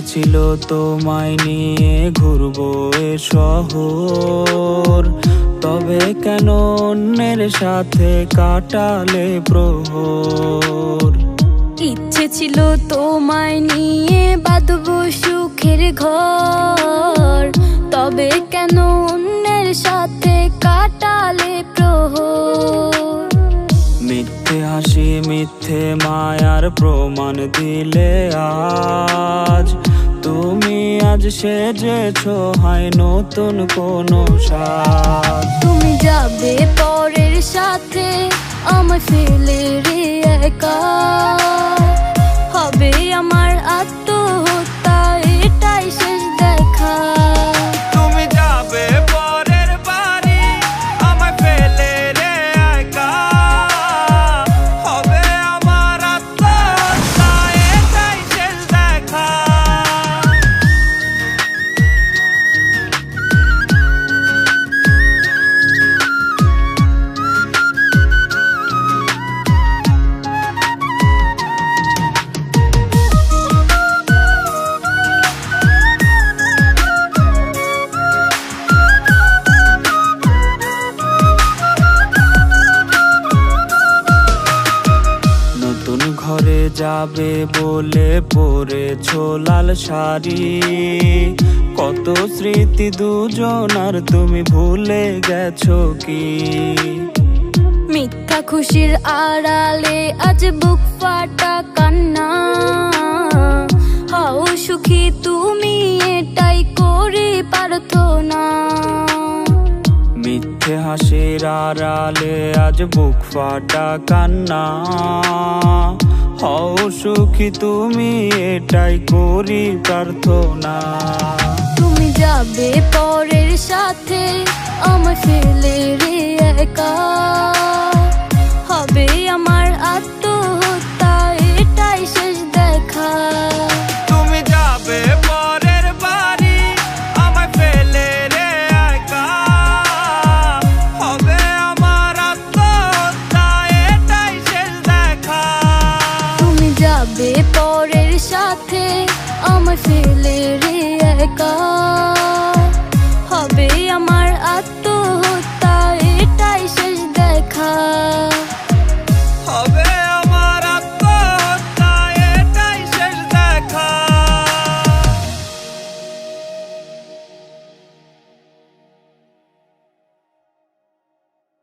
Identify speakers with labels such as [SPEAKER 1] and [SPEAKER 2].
[SPEAKER 1] ছিল তোমায় নিয়ে ঘুরবো এ শহর, তবে কেন অন্যের সাথে কাটালে প্রহর।
[SPEAKER 2] ইচ্ছে ছিল তোমায় নিয়ে বাঁধবো সুখের ঘর, তবে কেন অন্যের সাথে কাটালে প্রহর।
[SPEAKER 1] মিথ্যে হাসি মিথ্যে মায়ার প্রমাণ দিলে আজ, তুমি আজ সেজেছো হয় নতুন কোনো সাজ।
[SPEAKER 2] তুমি যাবে পরের সাথে আমায় ফেলে রে একা, হবে আমার আত্মহত্যা এটাই শেষ দেখা।
[SPEAKER 1] তুমি যাবে পরের বাড়ি আমায় ফেলে রে একা, হবে আমার আত্মহত্যা এটাই শেষ দেখা। নতুন ঘরে যাবে বলে পরেছো লাল শাড়ি, কত স্মৃতি দুজনার তুমি ভুলে গেছো কি?
[SPEAKER 2] মিথ্যা খুশির আড়ালে আজ বুক ফাটা কান্না, হও সুখী তুমি এটাই করি প্রার্থনা।
[SPEAKER 1] মিথ্যে হাসির আড়ালে আজ বুক ফাটা কান্না, হও সুখী তুমি এটাই করি প্রার্থনা।
[SPEAKER 2] তুমি যাবে পরের সাথে আমায় ফেলে রে একা, হবে আমার আত্মহত্যা এটাই শেষ দেখা।
[SPEAKER 1] তুমি যাবে পরের বাড়ি আমায় ফেলে রে একা, হবে আমার আত্মহত্যা এটাই শেষ দেখা।
[SPEAKER 2] তুমি যাবে পরের সাথে আমায় ফেলে রে একা।